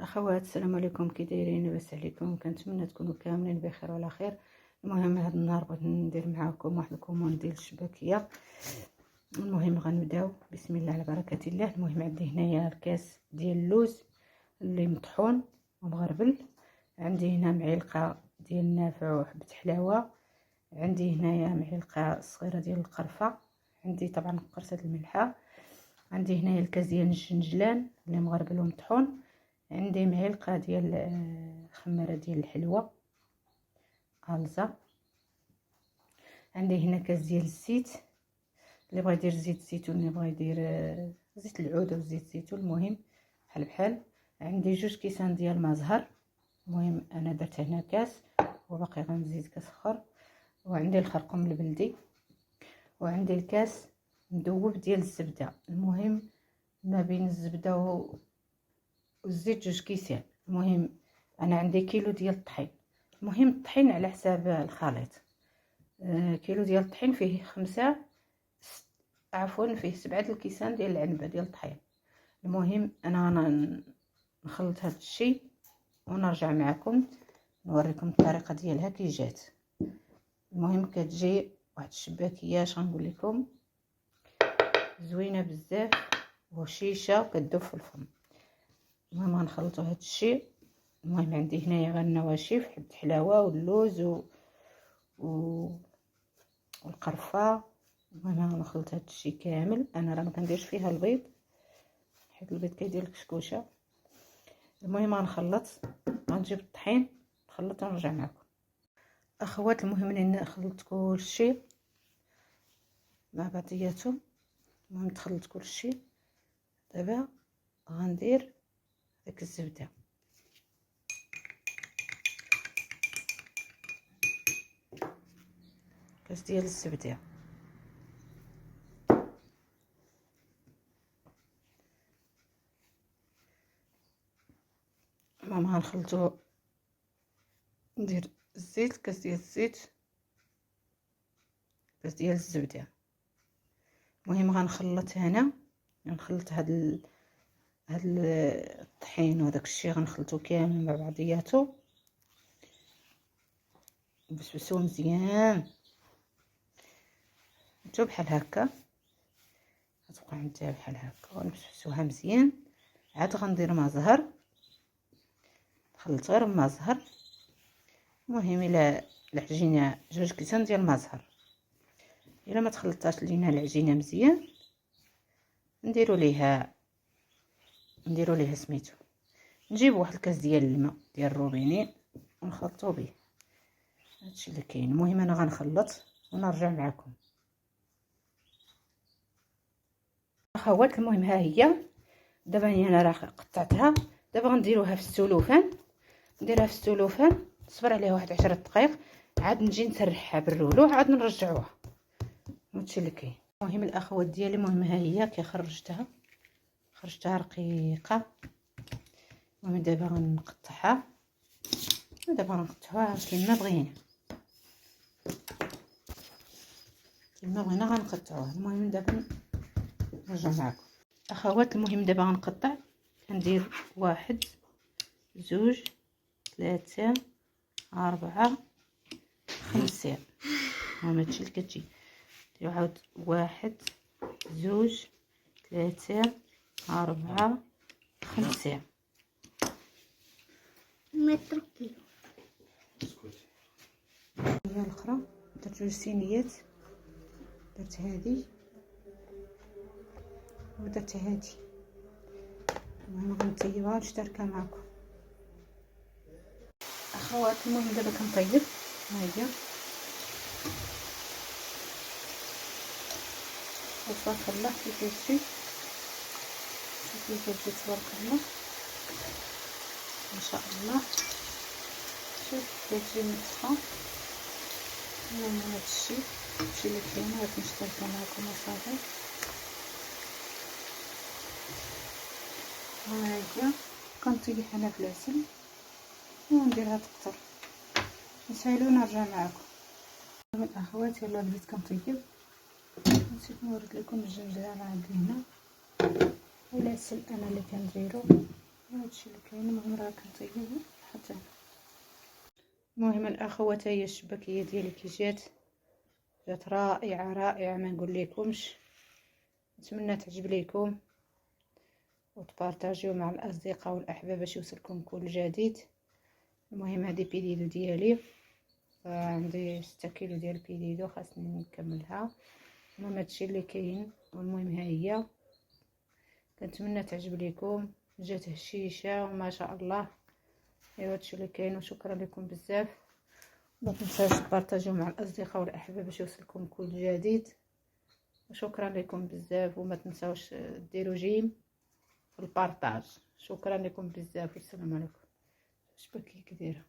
اخوات، السلام عليكم. كي دايرين؟ لاباس عليكم؟ كنتمنى تكونوا كاملين بخير وعلى خير. المهم هذا النهار بغيت ندير معكم واحد الكوموند ديال الشباكيه. المهم غنبداو بسم الله على بركه الله. المهم عندي هنايا الكاس ديال اللوز اللي مطحون ومغربل، عندي هنا معلقه ديال النافع وحبه حلاوه، عندي هنايا معلقه صغيره ديال القرفه، عندي طبعا قرصه الملحه، عندي هنايا الكاس ديال الجنجلان اللي مغربل ومطحون، عندي معلقه ديال خماره ديال الحلوى غالزه، عندي هنا كاس ديال الزيت اللي بغى يدير زيت الزيتون، اللي بغى يدير زيت العود او زيت الزيتون، المهم بحال بحال. عندي جوج كيسان ديال ما زهر، المهم انا درت هنا كاس وباقي غنزيد كاس اخر، وعندي الخرقوم البلدي، وعندي الكاس مذوب ديال الزبده. المهم ما بين الزبده والزيت جوج كيسان. المهم انا عندي كيلو ديال الطحين، المهم الطحين على حساب الخليط. كيلو ديال الطحين فيه فيه 7 الكيسان ديال العنبه ديال الطحين. المهم انا نخلط هذا الشيء ونرجع معكم نوريكم الطريقه ديالها كي جات. المهم كتجي واحد الشباكيه اش غنقول لكم زوينه بزاف وشيشه وكتذوب في الفم. المهم غنخلطوا هذا الشيء. المهم عندي هنايا غير النواشف، حبه حلاوه واللوز والقرفه. المهم غنخلط هذا الشيء كامل. انا راه ما كنديرش فيها البيض حيت البيض كيدير الكشكوشه. المهم غنخلط، غنجيب الطحين نخلط ونرجع معكم اخوات. المهم اني خلطت كل شيء مع بعضياتهم. المهم تخلط كل شيء. دابا غندير داك الزبده، كاس ديال الزبده. المهم غنخلطو، ندير الزيت، كاس ديال الزيت، كاس ديال الزبده. المهم غنخلط هنا، غنخلط هاد الطحين وداك الشيء غنخلطو كامل مع بعضياتو نبسبسوه مزيان. نتو بحال هكا غتبقى عندها بحال هكا ونبسبسوها مزيان. عاد غندير ما زهر، نخلط غير ما زهر. المهم الا العجينه جوج كيسان ديال ما زهر، الا ما تخلطاش لينا العجينه مزيان نديروا ليها سميتو، نجيب واحد الكاس ديال الماء ديال الروبيني ونخلطو به. هادشي اللي كاين. المهم انا غنخلط ونرجع معكم اخوات. المهم ها هي دابا انا راه قطعتها. دابا غنديروها في السلوفان، نديرها في السلوفان، نصبر عليها واحد 10 دقائق، عاد نجي نسرحها بالرولو عاد نرجعوها. هادشي اللي كاين. المهم الاخوات ديالي، المهم ها هي كي خرجتها رقيقه. المهم دابا غنقطعها، دابا غنقطعوها كيما بغينا غنقطعوها. المهم دابا نرجع معكم اخوات. المهم دابا غنقطع، ندير 1 2 3 4 5. المهم هادشي اللي كتجي ديروا عاود 1 2 3 4 5. ما تركي هي الاخرى درت 2 صينيات، درت هذه ودرت هذه. المهم غنطيبها ونشتركها معكم اخوات. المهم دابا كنطيب، ها هي تبارك الله كيف كتجي، كيف كتجي تبارك الله ما شاء الله. شوف كتجي منتفخه. المهم هادشي اللي كاين، غادي نشتركها معكم وصافي. ها هي كنطيح انا في العسل ونديرها تكتر، نسالو ونرجع معكم الاخوات. يلا بديت كنطيب، نسيت نوريك لكم الجنجره راه عندي هنا والعسل انا اللي كنديرو. هادشي اللي كاين. المهم راه كنطيبو حتى المهم الاخوات، هي الشباكيه ديالي كي جات رائعه رائعه ما نقول لكمش. نتمنى تعجب لكم وتبارطاجيو مع الاصدقاء والاحباب باش يوصلكم كل جديد. المهم هذه بيديدو ديالي، عندي 6 كيلو ديال بيديدو خاصني نكملها. المهم هادشي اللي كاين. والمهم ها هي، كنتمنى تعجب لكم. جات هشيشه وما شاء الله. ايوا هادشي اللي كاين، وشكرا لكم بزاف. ما تنساوش تبارطاجيو مع الاصدقاء والاحباب باش يوصلكم كل جديد. وشكرا لكم بزاف، وما تنساوش ديروا جيم في البارطاج. شكرا لكم بزاف والسلام عليكم. شباكيه كي دايره؟